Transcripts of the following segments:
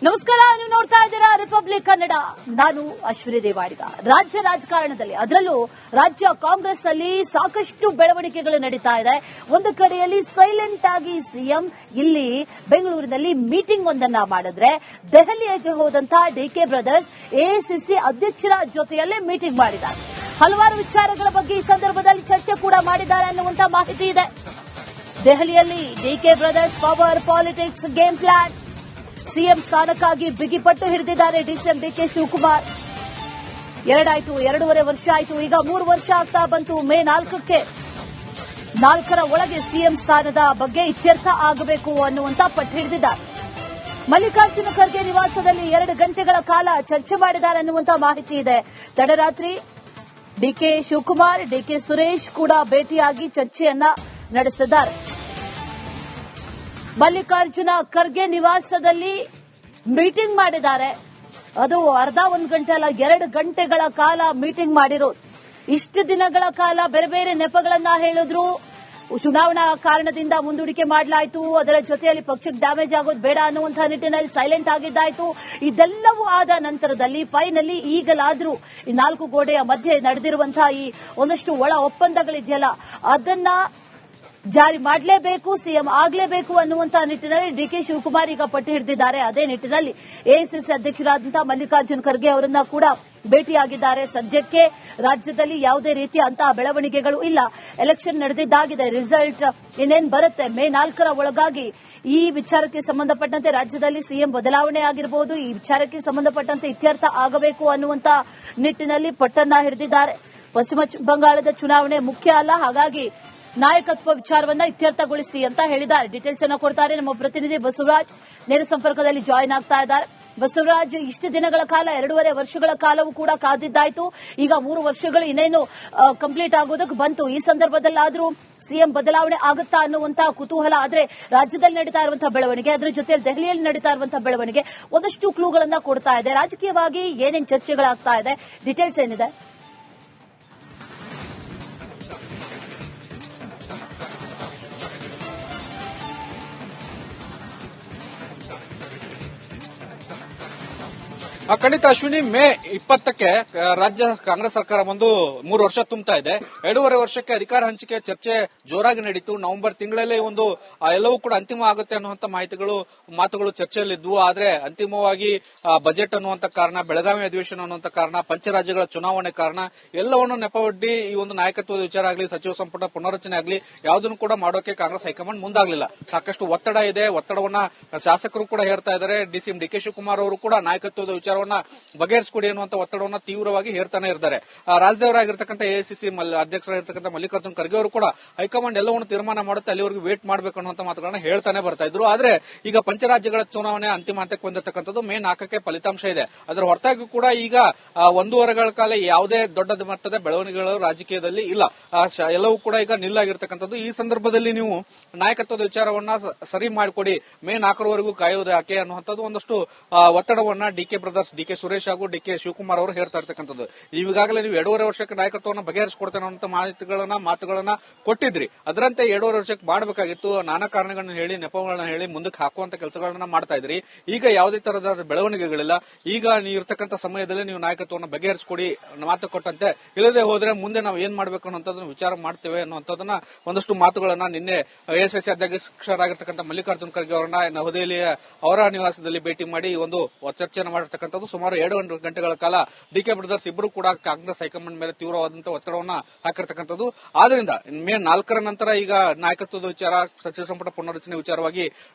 ನಮಸ್ಕಾರ, ನೀವು ನೋಡ್ತಾ ಇದ್ದೀರಾ ರಿಪಬ್ಲಿಕ್ ಕನ್ನಡ. ನಾನು ಅಶ್ವಿನಿ ದೇವಾಡಿಗ. ರಾಜ್ಯ ರಾಜಕಾರಣದಲ್ಲಿ, ಅದರಲ್ಲೂ ರಾಜ್ಯ ಕಾಂಗ್ರೆಸ್ನಲ್ಲಿ ಸಾಕಷ್ಟು ಬೆಳವಣಿಗೆಗಳು ನಡೀತಾ ಇದೆ. ಒಂದು ಕಡೆಯಲ್ಲಿ ಸೈಲೆಂಟ್ ಆಗಿ ಸಿಎಂ ಇಲ್ಲಿ ಬೆಂಗಳೂರಿನಲ್ಲಿ ಮೀಟಿಂಗ್ ಒಂದನ್ನ ಮಾಡಿದ್ರೆ, ದೆಹಲಿಗೆ ಹೋದಂತಹ ಡಿಕೆ ಬ್ರದರ್ಸ್ ಎಐಸಿಸಿ ಅಧ್ಯಕ್ಷರ ಜೊತೆಯಲ್ಲೇ ಮೀಟಿಂಗ್ ಮಾಡಿದ್ದಾರೆ. ಹಲವಾರು ವಿಚಾರಗಳ ಬಗ್ಗೆ ಈ ಸಂದರ್ಭದಲ್ಲಿ ಚರ್ಚೆ ಕೂಡ ಮಾಡಿದ್ದಾರೆ ಅನ್ನುವಂತ ಮಾಹಿತಿ ಇದೆ. ದೆಹಲಿಯಲ್ಲಿ DK brothers power politics game plan. CM ಸ್ಥಾನಕ್ಕಾಗಿ ಬಿಗಿಪಟ್ಟು ಹಿಡಿದಿದ್ದಾರೆ ಡಿಸಿಎಂ ಡಿಕೆ ಶಿವಕುಮಾರ್. 2.5 ವರ್ಷ ಆಯಿತು. ಈಗ 3 ವರ್ಷ ಆಗ್ತಾ ಬಂತು. ಮೇ 4ಕ್ಕೆ 4ರ ಒಳಗೆ ಸಿಎಂ ಸ್ಥಾನದ ಬಗ್ಗೆ ಇತ್ಯರ್ಥ ಆಗಬೇಕು ಅನ್ನುವಂತ ಪಟ್ಟು ಹಿಡಿದಿದ್ದಾರೆ. ಮಲ್ಲಿಕಾರ್ಜುನ ಖರ್ಗೆ ನಿವಾಸದಲ್ಲಿ 2 ಗಂಟೆಗಳ ಕಾಲ ಚರ್ಚೆ ಮಾಡಿದ್ದಾರೆ ಅನ್ನುವಂತ ಮಾಹಿತಿ ಇದೆ. ತಡರಾತ್ರಿ ಡಿಕೆ ಶಿವಕುಮಾರ್, ಡಿಕೆ ಸುರೇಶ್ ಕೂಡ ಭೇಟಿಯಾಗಿ ಚರ್ಚೆಯನ್ನ ನಡೆಸಿದ್ದಾರೆ. ಮಲ್ಲಿಕಾರ್ಜುನ ಖರ್ಗೆ ನಿವಾಸದಲ್ಲಿ ಮೀಟಿಂಗ್ ಮಾಡಿದ್ದಾರೆ. ಅದು ಅರ್ಧ 1 ಗಂಟೆ ಅಲ್ಲ, 2 ಗಂಟೆಗಳ ಕಾಲ ಮೀಟಿಂಗ್ ಮಾಡಿರೋದು. ಇಷ್ಟು ದಿನಗಳ ಕಾಲ ಬೇರೆ ಬೇರೆ ನೆಪಗಳನ್ನ ಹೇಳಿದ್ರು. ಚುನಾವಣಾ ಕಾರಣದಿಂದ ಮುಂದೂಡಿಕೆ ಮಾಡಲಾಯಿತು, ಅದರ ಜೊತೆಯಲ್ಲಿ ಪಕ್ಷಕ್ಕೆ ಡ್ಯಾಮೇಜ್ ಆಗೋದು ಬೇಡ ಅನ್ನುವಂತಹ ನಿಟ್ಟಿನಲ್ಲಿ ಸೈಲೆಂಟ್ ಆಗಿದ್ದಾಯಿತು. ಇದೆಲ್ಲವೂ ಆದ ನಂತರದಲ್ಲಿ ಫೈನಲಿ ಈಗಲಾದ್ರೂ ಈ 4 ಗೋಡೆಯ ಮಧ್ಯೆ ನಡೆದಿರುವಂತಹ ಈ ಒಂದಷ್ಟು ಒಳ ಒಪ್ಪಂದಗಳಿದೆಯಲ್ಲ, ಅದನ್ನ ಜಾರಿ ಮಾಡಲೇಬೇಕು, ಸಿಎಂ ಆಗಲೇಬೇಕು ಅನ್ನುವಂತಹ ನಿಟ್ಟಿನಲ್ಲಿ ಡಿಕೆ ಶಿವಕುಮಾರ್ ಈಗ ಪಟ್ಟು ಹಿಡಿದಿದ್ದಾರೆ. ಅದೇ ನಿಟ್ಟಿನಲ್ಲಿ ಎಐಸಿಸಿ ಅಧ್ಯಕ್ಷರಾದಂತಹ ಮಲ್ಲಿಕಾರ್ಜುನ ಖರ್ಗೆ ಅವರನ್ನ ಕೂಡ ಭೇಟಿಯಾಗಿದ್ದಾರೆ. ಸದ್ಯಕ್ಕೆ ರಾಜ್ಯದಲ್ಲಿ ಯಾವುದೇ ರೀತಿಯಂತಹ ಬೆಳವಣಿಗೆಗಳು ಇಲ್ಲ. ಎಲೆಕ್ಷನ್ ನಡೆದಿದ್ದಾಗಿದೆ. ರಿಸಲ್ಟ್ ಇನ್ನೇನು ಬರುತ್ತೆ ಮೇ 4ರ ಒಳಗಾಗಿ ಈ ವಿಚಾರಕ್ಕೆ ಸಂಬಂಧಪಟ್ಟಂತೆ ರಾಜ್ಯದಲ್ಲಿ ಸಿಎಂ ಬದಲಾವಣೆ ಆಗಿರಬಹುದು. ಈ ವಿಚಾರಕ್ಕೆ ಸಂಬಂಧಪಟ್ಟಂತೆ ಇತ್ಯರ್ಥ ಆಗಬೇಕು ಅನ್ನುವಂತ ನಿಟ್ಟಿನಲ್ಲಿ ಪಟ್ಟನ್ನ ಹಿಡಿದಿದ್ದಾರೆ. ಪಶ್ಚಿಮ ಬಂಗಾಳದ ಚುನಾವಣೆ ಮುಖ್ಯ ಅಲ್ಲ, ಹಾಗಾಗಿ ನಾಯಕತ್ವ ವಿಚಾರವನ್ನ ಇತ್ಯರ್ಥಗೊಳಿಸಿ ಅಂತ ಹೇಳಿದ್ದಾರೆ. ಡೀಟೇಲ್ಸ್ ಅನ್ನು ಕೊಡ್ತಾರೆ ನಮ್ಮ ಪ್ರತಿನಿಧಿ ಬಸವರಾಜ್. ನೇರ ಸಂಪರ್ಕದಲ್ಲಿ ಜಾಯಿನ್ ಆಗ್ತಾ ಇದ್ದಾರೆ. ಬಸವರಾಜ್, ಇಷ್ಟು ದಿನಗಳ ಕಾಲ 2.5 ವರ್ಷಗಳ ಕಾಲವೂ ಕೂಡ ಕಾದಿದ್ದಾಯಿತು. ಈಗ 3 ವರ್ಷಗಳು ಇನ್ನೇನು ಕಂಪ್ಲೀಟ್ ಆಗೋದಕ್ಕೆ ಬಂತು. ಈ ಸಂದರ್ಭದಲ್ಲಾದ್ರೂ ಸಿಎಂ ಬದಲಾವಣೆ ಆಗುತ್ತಾ ಅನ್ನುವಂತಹ ಕುತೂಹಲ. ಆದ್ರೆ ರಾಜ್ಯದಲ್ಲಿ ನಡೀತಾ ಇರುವಂತಹ ಬೆಳವಣಿಗೆ, ಅದರ ಜೊತೆಯಲ್ಲಿ ದೆಹಲಿಯಲ್ಲಿ ನಡೀತಾ ಇರುವಂತಹ ಬೆಳವಣಿಗೆ ಒಂದಷ್ಟು ಕ್ಲೂಗಳನ್ನ ಕೊಡ್ತಾ ಇದೆ. ರಾಜಕೀಯವಾಗಿ ಏನೇನು ಚರ್ಚೆಗಳಾಗ್ತಾ ಇದೆ, ಡೀಟೇಲ್ಸ್ ಏನಿದೆ? ಖಂಡಿತ ಅಶ್ವಿನಿ, ಮೇ 20ಕ್ಕೆ ರಾಜ್ಯ ಕಾಂಗ್ರೆಸ್ ಸರ್ಕಾರ ಬಂದು 3 ವರ್ಷ ತುಂಬುತ್ತಾ ಇದೆ. 2.5 ವರ್ಷಕ್ಕೆ ಅಧಿಕಾರ ಹಂಚಿಕೆ ಚರ್ಚೆ ಜೋರಾಗಿ ನಡೀತು. ನವೆಂಬರ್ ತಿಂಗಳಲ್ಲೇ ಒಂದು ಎಲ್ಲವೂ ಕೂಡ ಅಂತಿಮ ಆಗುತ್ತೆ ಅನ್ನುವಂತ ಮಾತುಗಳು ಚರ್ಚೆಯಲ್ಲಿದ್ವು. ಆದ್ರೆ ಅಂತಿಮವಾಗಿ ಬಜೆಟ್ ಅನ್ನುವಂತ ಕಾರಣ, ಬೆಳಗಾವಿ ಅಧಿವೇಶನ ಅನ್ನುವಂತ ಕಾರಣ, ಪಂಚರಾಜ್ಯಗಳ ಚುನಾವಣೆ ಕಾರಣ ಎಲ್ಲವನ್ನು ನೆಪವೊಡ್ಡಿ ಈ ಒಂದು ನಾಯಕತ್ವದ ವಿಚಾರ ಆಗಲಿ, ಸಚಿವ ಸಂಪುಟ ಪುನರ್ರಚನೆ ಆಗಲಿ ಯಾವುದನ್ನು ಕೂಡ ಮಾಡೋಕೆ ಕಾಂಗ್ರೆಸ್ ಹೈಕಮಾಂಡ್ ಮುಂದಾಗಲಿಲ್ಲ. ಸಾಕಷ್ಟು ಒತ್ತಡ ಇದೆ. ಒತ್ತಡವನ್ನ ಶಾಸಕರು ಕೂಡ ಹೇರ್ತಾ ಇದ್ದಾರೆ. ಡಿಸಿಎಂ ಡಿಕೆ ಶಿವಕುಮಾರ್ ಅವರು ಕೂಡ ನಾಯಕತ್ವದ ವಿಚಾರವನ್ನ ಬಗೆಹರಿಸಿಕೊಡಿ ಅನ್ನುವಂತ ಒತ್ತಡವನ್ನ ತೀವ್ರವಾಗಿ ಹೇರ್ತಾನೆ ಇದ್ದಾರೆ. ರಾಜ್ಯದವರಾಗಿರ್ತಕ್ಕಂಥ ಎಐಸಿಸಿ ಅಧ್ಯಕ್ಷರಾಗಿರ್ತಕ್ಕಂಥ ಮಲ್ಲಿಕಾರ್ಜುನ ಖರ್ಗೆ ಅವರು ಕೂಡ ಹೈಕಮಾಂಡ್ ಎಲ್ಲವನ್ನು ತೀರ್ಮಾನ ಮಾಡುತ್ತೆ, ಅಲ್ಲಿವರೆಗೂ ವೇಟ್ ಮಾಡಬೇಕು ಅನ್ನುವಂತ ಮಾತುಗಳನ್ನ ಹೇಳ್ತಾನೆ ಬರ್ತಾ ಇದ್ರು. ಆದ್ರೆ ಈಗ ಪಂಚರಾಜ್ಯಗಳ ಚುನಾವಣೆ ಅಂತಿಮ ಹಂತಕ್ಕೆ ಬಂದಿರತಕ್ಕಂಥದ್ದು. ಮೇ 4ಕ್ಕೆ ಫಲಿತಾಂಶ ಇದೆ. ಅದರ ಹೊರತಾಗಿ ಕೂಡ ಈಗ 1.5 ವರ್ಷಗಳ ಕಾಲ ಯಾವುದೇ ದೊಡ್ಡ ಮಟ್ಟದ ಬೆಳವಣಿಗೆಗಳು ರಾಜಕೀಯದಲ್ಲಿ ಇಲ್ಲ. ಎಲ್ಲವೂ ಕೂಡ ಈಗ ನಿಲ್ಲಾಗಿರ್ತಕ್ಕಂಥದ್ದು. ಈ ಸಂದರ್ಭದಲ್ಲಿ ನೀವು ನಾಯಕತ್ವದ ವಿಚಾರವನ್ನ ಸರಿ ಮಾಡಿಕೊಡಿ, ಮೇ 4ರವರೆಗೂ ಕಾಯೋದು ಯಾಕೆ ಅನ್ನುವಂಥದ್ದು ಒಂದಷ್ಟು ಒತ್ತಡವನ್ನ ಡಿಕೆ ಬ್ರದರ್ಸ್, ಡಿಕೆ ಸುರೇಶ್ ಹಾಗೂ ಡಿಕೆ ಶಿವಕುಮಾರ್ ಅವರು ಹೇಳ್ತಾ ಇರ್ತಕ್ಕಂಥದ್ದು. ಈಗಾಗಲೇ ನೀವು 2.5 ವರ್ಷಕ್ಕೆ ನಾಯಕತ್ವವನ್ನು ಬಗೆಹರಿಸಿಕೊಡ್ತೇನೆ ಅನ್ನೋ ಮಾತುಗಳನ್ನ ಕೊಟ್ಟಿದ್ರಿ. ಅದರಂತೆ 2.5 ವರ್ಷಕ್ಕೆ ಮಾಡಬೇಕಾಗಿತ್ತು. ನಾನಾ ಕಾರಣಗಳನ್ನ ಹೇಳಿ, ನೆಪಗಳನ್ನ ಹೇಳಿ ಮುಂದಕ್ಕೆ ಹಾಕುವಂತ ಕೆಲಸಗಳನ್ನ ಮಾಡ್ತಾ ಇದ್ರಿ. ಈಗ ಯಾವುದೇ ತರಹದ ಬೆಳವಣಿಗೆಗಳಿಲ್ಲ. ಈಗ ನೀವು ಇರ್ತಕ್ಕಂಥ ಸಮಯದಲ್ಲಿ ನೀವು ನಾಯಕತ್ವವನ್ನು ಬಗೆಹರಿಸಿಕೊಡಿ ಮಾತು ಕೊಟ್ಟಂತೆ, ಇಲ್ಲದೆ ಹೋದ್ರೆ ಮುಂದೆ ನಾವು ಏನ್ ಮಾಡಬೇಕು ಅನ್ನೋದನ್ನ ವಿಚಾರ ಮಾಡ್ತೇವೆ ಅನ್ನುವಂಥದ್ದನ್ನ ಒಂದಷ್ಟು ಮಾತುಗಳನ್ನ ನಿನ್ನೆ ಎಐಸಿಸಿ ಅಧ್ಯಕ್ಷರಾಗಿರ್ತಕ್ಕಂಥ ಮಲ್ಲಿಕಾರ್ಜುನ ಖರ್ಗೆ ಅವರನ್ನ ನವದೆಹಲಿಯ ಅವರ ನಿವಾಸದಲ್ಲಿ ಭೇಟಿ ಮಾಡಿ ಒಂದು ಚರ್ಚೆಯನ್ನು ಮಾಡಿರ್ತಕ್ಕಂಥ ಸುಮಾರು 2 ಗಂಟೆಗಳ ಕಾಲ ಡಿಕೆ ಬ್ರದರ್ಸ್ ಇಬ್ಬರು ಕೂಡ ಕಾಂಗ್ರೆಸ್ ಹೈಕಮಾಂಡ್ ಮೇಲೆ ತೀವ್ರವಾದಂತಹ ಒತ್ತಡವನ್ನ ಹಾಕಿರ್ತಕ್ಕಂಥದ್ದು. ಆದ್ರಿಂದ ಮೇ 4ರ ನಂತರ ಈಗ ನಾಯಕತ್ವದ ವಿಚಾರ, ಸಚಿವ ಸಂಪುಟ ಪುನರ್ರಚನೆ ವಿಚಾರವಾಗಿ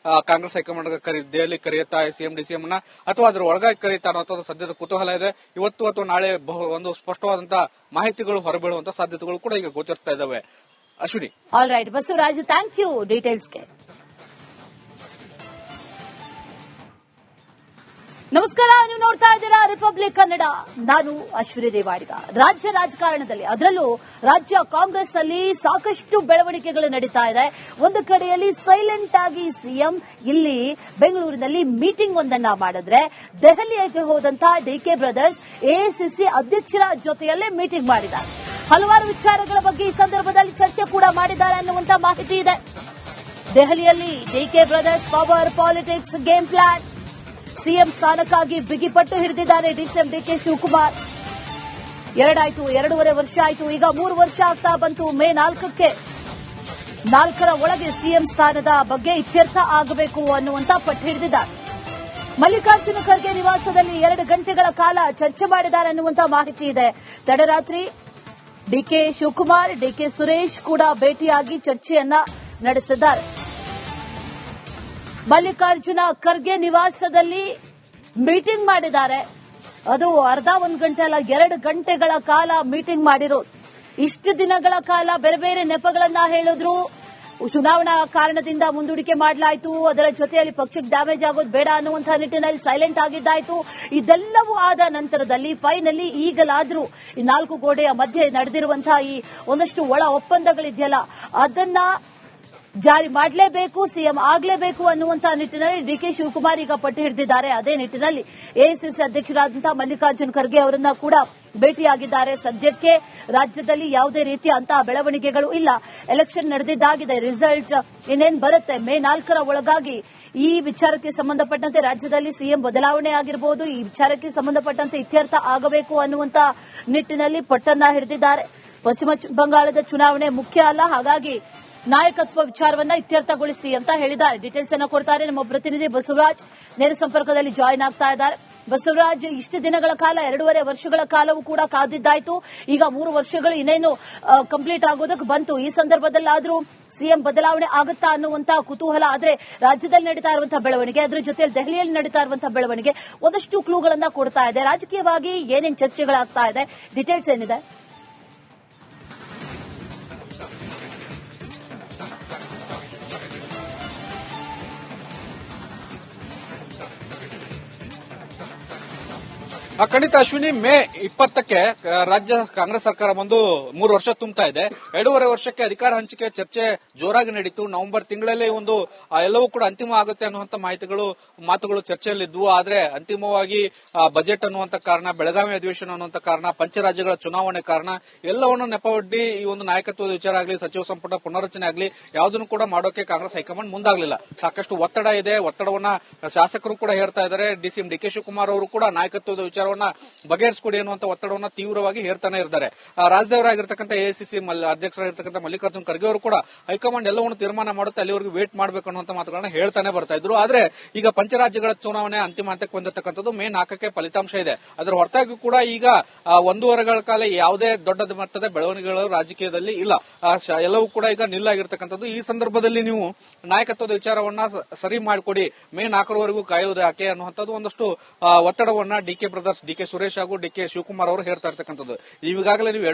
ಕಾಂಗ್ರೆಸ್ ಹೈಕಮಾಂಡ್ ದೆಹಲಿ ಕರೆಯುತ್ತಾ ಸಿಎಂ ಡಿಸಿಎಂ ನ ಅಥವಾ ಅದರ ಒಳಗಾಗಿ ಕರೆಯುತ್ತಾ ಅನ್ನೋದು ಸದ್ಯದ ಕುತೂಹಲ ಇದೆ. ಇವತ್ತು ಅಥವಾ ನಾಳೆ ಒಂದು ಸ್ಪಷ್ಟವಾದಂತಹ ಮಾಹಿತಿಗಳು ಹೊರಬೀಳುವಂತಹ ಸಾಧ್ಯತೆಗಳು ಕೂಡ ಈಗ ಗೋಚರಿಸ್ತಾ ಇದ್ದಾವೆ. Ashwini. All right Basavaraj, thank you ಡೀಟೇಲ್ಸ್ಗೆ. ನಮಸ್ಕಾರ, ನೀವು ನೋಡ್ತಾ ಇದ್ದೀರಾ ರಿಪಬ್ಲಿಕ್ ಕನ್ನಡ. ನಾನು ಅಶ್ವಿನಿ ದೇವಾಡಿಗ. ರಾಜ್ಯ ರಾಜಕಾರಣದಲ್ಲಿ, ಅದರಲ್ಲೂ ರಾಜ್ಯ ಕಾಂಗ್ರೆಸ್ನಲ್ಲಿ ಸಾಕಷ್ಟು ಬೆಳವಣಿಗೆಗಳು ನಡೀತಾ ಇದೆ. ಒಂದು ಕಡೆಯಲ್ಲಿ ಸೈಲೆಂಟ್ ಆಗಿ ಸಿಎಂ ಇಲ್ಲಿ ಬೆಂಗಳೂರಿನಲ್ಲಿ ಮೀಟಿಂಗ್ ಒಂದನ್ನ ಮಾಡಿದ್ರೆ, ದೆಹಲಿಗೆ ಹೋದಂತಹ ಡಿಕೆ ಬ್ರದರ್ಸ್ ಎಐಸಿಸಿ ಅಧ್ಯಕ್ಷರ ಜೊತೆಯಲ್ಲೇ ಮೀಟಿಂಗ್ ಮಾಡಿದ್ದಾರೆ. ಹಲವಾರು ವಿಚಾರಗಳ ಬಗ್ಗೆ ಈ ಸಂದರ್ಭದಲ್ಲಿ ಚರ್ಚೆ ಕೂಡ ಮಾಡಿದ್ದಾರೆ ಅನ್ನುವಂತ ಮಾಹಿತಿ ಇದೆ. ದೆಹಲಿಯಲ್ಲಿ DK brothers power politics game plan. CM ಸ್ಥಾನಕ್ಕಾಗಿ ಬಿಗಿಪಟ್ಟು ಹಿಡಿದಿದ್ದಾರೆ ಡಿಸಿಎಂ ಡಿಕೆ ಶಿವಕುಮಾರ್. 2.5 ವರ್ಷ ಆಯಿತು. ಈಗ 3 ವರ್ಷ ಆಗ್ತಾ ಬಂತು. ಮೇ 4ಕ್ಕೆ 4ರ ಒಳಗೆ ಸಿಎಂ ಸ್ಥಾನದ ಬಗ್ಗೆ ಇತ್ಯರ್ಥ ಆಗಬೇಕು ಅನ್ನುವಂತ ಪಟ್ಟು ಹಿಡಿದಿದ್ದಾರೆ. ಮಲ್ಲಿಕಾರ್ಜುನ ಖರ್ಗೆ ನಿವಾಸದಲ್ಲಿ 2 ಗಂಟೆಗಳ ಕಾಲ ಚರ್ಚೆ ಮಾಡಿದ್ದಾರೆ ಅನ್ನುವಂತ ಮಾಹಿತಿ ಇದೆ. ತಡರಾತ್ರಿ ಡಿಕೆ ಶಿವಕುಮಾರ್, ಡಿಕೆ ಸುರೇಶ್ ಕೂಡ ಭೇಟಿಯಾಗಿ ಚರ್ಚೆಯನ್ನ ನಡೆಸಿದ್ದಾರೆ. ಮಲ್ಲಿಕಾರ್ಜುನ ಖರ್ಗೆ ನಿವಾಸದಲ್ಲಿ ಮೀಟಿಂಗ್ ಮಾಡಿದ್ದಾರೆ. ಅದು ಅರ್ಧ 1 ಗಂಟೆ ಅಲ್ಲ, 2 ಗಂಟೆಗಳ ಕಾಲ ಮೀಟಿಂಗ್ ಮಾಡಿರೋದು. ಇಷ್ಟು ದಿನಗಳ ಕಾಲ ಬೇರೆ ಬೇರೆ ನೆಪಗಳನ್ನ ಹೇಳಿದ್ರು. ಚುನಾವಣಾ ಕಾರಣದಿಂದ ಮುಂದೂಡಿಕೆ ಮಾಡಲಾಯಿತು, ಅದರ ಜೊತೆಯಲ್ಲಿ ಪಕ್ಷಕ್ಕೆ ಡ್ಯಾಮೇಜ್ ಆಗೋದು ಬೇಡ ಅನ್ನುವಂತಹ ನಿಟ್ಟಿನಲ್ಲಿ ಸೈಲೆಂಟ್ ಆಗಿದ್ದಾಯಿತು. ಇದೆಲ್ಲವೂ ಆದ ನಂತರದಲ್ಲಿ ಫೈನಲಿ ಈಗಲಾದ್ರೂ ಈ 4 ಗೋಡೆಯ ಮಧ್ಯೆ ನಡೆದಿರುವಂತಹ ಈ ಒಂದಷ್ಟು ಒಳ ಒಪ್ಪಂದಗಳಿದೆಯಲ್ಲ, ಅದನ್ನ ಜಾರಿ ಮಾಡಲೇಬೇಕು, ಸಿಎಂ ಆಗಲೇಬೇಕು ಅನ್ನುವಂತಹ ನಿಟ್ಟಿನಲ್ಲಿ ಡಿಕೆ ಶಿವಕುಮಾರ್ ಈಗ ಪಟ್ಟು ಹಿಡಿದಿದ್ದಾರೆ. ಅದೇ ನಿಟ್ಟಿನಲ್ಲಿ ಎಐಸಿಸಿ ಅಧ್ಯಕ್ಷರಾದಂತಹ ಮಲ್ಲಿಕಾರ್ಜುನ ಖರ್ಗೆ ಅವರನ್ನ ಕೂಡ ಭೇಟಿಯಾಗಿದ್ದಾರೆ. ಸದ್ಯಕ್ಕೆ ರಾಜ್ಯದಲ್ಲಿ ಯಾವುದೇ ರೀತಿಯ ಅಂತಹ ಬೆಳವಣಿಗೆಗಳು ಇಲ್ಲ. ಎಲೆಕ್ಷನ್ ನಡೆದಿದ್ದಾಗಿದೆ, ರಿಸಲ್ಟ್ ಇನ್ನೇನು ಬರುತ್ತೆ. ಮೇ 4ರ ಒಳಗಾಗಿ ಈ ವಿಚಾರಕ್ಕೆ ಸಂಬಂಧಪಟ್ಟಂತೆ ರಾಜ್ಯದಲ್ಲಿ ಸಿಎಂ ಬದಲಾವಣೆ ಆಗಿರಬಹುದು, ಈ ವಿಚಾರಕ್ಕೆ ಸಂಬಂಧಪಟ್ಟಂತೆ ಇತ್ಯರ್ಥ ಆಗಬೇಕು ಅನ್ನುವಂತ ನಿಟ್ಟಿನಲ್ಲಿ ಪಟ್ಟನ್ನ ಹಿಡಿದಿದ್ದಾರೆ. ಪಶ್ಚಿಮ ಬಂಗಾಳದ ಚುನಾವಣೆ ಮುಖ್ಯ ಅಲ್ಲ, ಹಾಗಾಗಿ ನಾಯಕತ್ವ ವಿಚಾರವನ್ನ ಇತ್ಯರ್ಥಗೊಳಿಸಿ ಅಂತ ಹೇಳಿದ್ದಾರೆ. ಡೀಟೇಲ್ಸ್ ಅನ್ನು ಕೊಡ್ತಾರೆ ನಮ್ಮ ಪ್ರತಿನಿಧಿ ಬಸವರಾಜ್, ನೇರ ಸಂಪರ್ಕದಲ್ಲಿ ಜಾಯಿನ್ ಆಗ್ತಾ ಇದ್ದಾರೆ. ಬಸವರಾಜ್, ಇಷ್ಟು ದಿನಗಳ ಕಾಲ 2.5 ವರ್ಷಗಳ ಕಾಲವೂ ಕೂಡ ಕಾದಿದ್ದಾಯ್ತು. ಈಗ 3 ವರ್ಷಗಳು ಇನ್ನೇನು ಕಂಪ್ಲೀಟ್ ಆಗೋದಕ್ಕೆ ಬಂತು. ಈ ಸಂದರ್ಭದಲ್ಲಾದ್ರೂ ಸಿಎಂ ಬದಲಾವಣೆ ಆಗುತ್ತಾ ಅನ್ನುವಂತಹ ಕುತೂಹಲ. ಆದ್ರೆ ರಾಜ್ಯದಲ್ಲಿ ನಡೀತಾ ಇರುವಂತಹ ಬೆಳವಣಿಗೆ, ಅದರ ಜೊತೆಯಲ್ಲಿ ದೆಹಲಿಯಲ್ಲಿ ನಡೀತಾ ಇರುವಂತಹ ಬೆಳವಣಿಗೆ ಒಂದಷ್ಟು ಕ್ಲೂಗಳನ್ನ ಕೊಡ್ತಾ ಇದೆ. ರಾಜಕೀಯವಾಗಿ ಏನೇನು ಚರ್ಚೆಗಳಾಗ್ತಾ ಇದೆ, ಡೀಟೇಲ್ಸ್ ಏನಿದೆ? ಖಂಡಿತ ಅಶ್ವಿನಿ, ಮೇ 20ಕ್ಕೆ ರಾಜ್ಯ ಕಾಂಗ್ರೆಸ್ ಸರ್ಕಾರ ಬಂದು 3 ವರ್ಷ ತುಂಬುತ್ತಾ ಇದೆ. 2.5 ವರ್ಷಕ್ಕೆ ಅಧಿಕಾರ ಹಂಚಿಕೆ ಚರ್ಚೆ ಜೋರಾಗಿ ನಡೀತು. ನವೆಂಬರ್ ತಿಂಗಳಲ್ಲೇ ಒಂದು ಎಲ್ಲವೂ ಕೂಡ ಅಂತಿಮ ಆಗುತ್ತೆ ಅನ್ನುವಂತ ಮಾತುಗಳು ಚರ್ಚೆಯಲ್ಲಿದ್ವು. ಆದ್ರೆ ಅಂತಿಮವಾಗಿ ಬಜೆಟ್ ಅನ್ನುವಂತ ಕಾರಣ, ಬೆಳಗಾವಿ ಅಧಿವೇಶನ ಅನ್ನುವಂತ ಕಾರಣ, ಪಂಚರಾಜ್ಯಗಳ ಚುನಾವಣೆ ಕಾರಣ ಎಲ್ಲವನ್ನು ನೆಪವೊಡ್ಡಿ ಈ ಒಂದು ನಾಯಕತ್ವದ ವಿಚಾರ ಆಗಲಿ, ಸಚಿವ ಸಂಪುಟ ಪುನರ್ರಚನೆ ಆಗಲಿ ಯಾವುದನ್ನು ಕೂಡ ಮಾಡೋಕೆ ಕಾಂಗ್ರೆಸ್ ಹೈಕಮಾಂಡ್ ಮುಂದಾಗಲಿಲ್ಲ. ಸಾಕಷ್ಟು ಒತ್ತಡ ಇದೆ. ಒತ್ತಡವನ್ನ ಶಾಸಕರು ಕೂಡ ಹೇರ್ತಾ ಇದ್ದಾರೆ. ಡಿಸಿಎಂ ಡಿಕೆ ಶಿವಕುಮಾರ್ ಅವರು ಕೂಡ ನಾಯಕತ್ವದ ವಿಚಾರವನ್ನ ಬಗೆಹರಿಸಿಕೊಡಿ ಅನ್ನುವಂತ ಒತ್ತಡವನ್ನ ತೀವ್ರವಾಗಿ ಹೇರ್ತಾನೆ ಇದ್ದಾರೆ. ರಾಜ್ಯದವರಾಗಿರ್ತಕ್ಕಂಥ ಎಐಸಿಸಿ ಅಧ್ಯಕ್ಷರಾಗಿರ್ತಕ್ಕಂಥ ಮಲ್ಲಿಕಾರ್ಜುನ ಖರ್ಗೆ ಅವರು ಕೂಡ ಹೈಕಮಾಂಡ್ ಎಲ್ಲವನ್ನು ತೀರ್ಮಾನ ಮಾಡುತ್ತೆ, ಅಲ್ಲಿವರೆಗೂ ವೇಟ್ ಮಾಡಬೇಕು ಅನ್ನುವಂತ ಮಾತುಗಳನ್ನ ಹೇಳ್ತಾನೆ ಬರ್ತಾ ಇದ್ರು. ಆದ್ರೆ ಈಗ ಪಂಚರಾಜ್ಯಗಳ ಚುನಾವಣೆ ಅಂತಿಮ ಹಂತಕ್ಕೆ ಬಂದಿರತಕ್ಕಂಥದ್ದು. ಮೇ 4ಕ್ಕೆ ಫಲಿತಾಂಶ ಇದೆ. ಅದರ ಹೊರತಾಗಿ ಕೂಡ ಈಗ 1 ವಾರಗಳ ಕಾಲ ಯಾವುದೇ ದೊಡ್ಡ ಮಟ್ಟದ ಬೆಳವಣಿಗೆಗಳು ರಾಜಕೀಯದಲ್ಲಿ ಇಲ್ಲ. ಎಲ್ಲವೂ ಕೂಡ ಈಗ ನಿಲ್ಲಾಗಿರ್ತಕ್ಕಂಥದ್ದು. ಈ ಸಂದರ್ಭದಲ್ಲಿ ನೀವು ನಾಯಕತ್ವದ ವಿಚಾರವನ್ನ ಸರಿ ಮಾಡಿಕೊಡಿ, ಮೇ 4ರವರೆಗೂ ಕಾಯುವುದು ಯಾಕೆ ಅನ್ನುವಂಥದ್ದು ಒಂದಷ್ಟು ಒತ್ತಡವನ್ನ ಡಿಕೆ ಬ್ರದರ್ಸ್, ಡಿಕೆ ಸುರೇಶ್ ಹಾಗೂ ಡಿಕೆ ಶಿವಕುಮಾರ್ ಅವರು ಹೇರ್ತಾ ಇರ್ತಕ್ಕಂಥದ್ದು. ಈಗಾಗಲೇ ನೀವು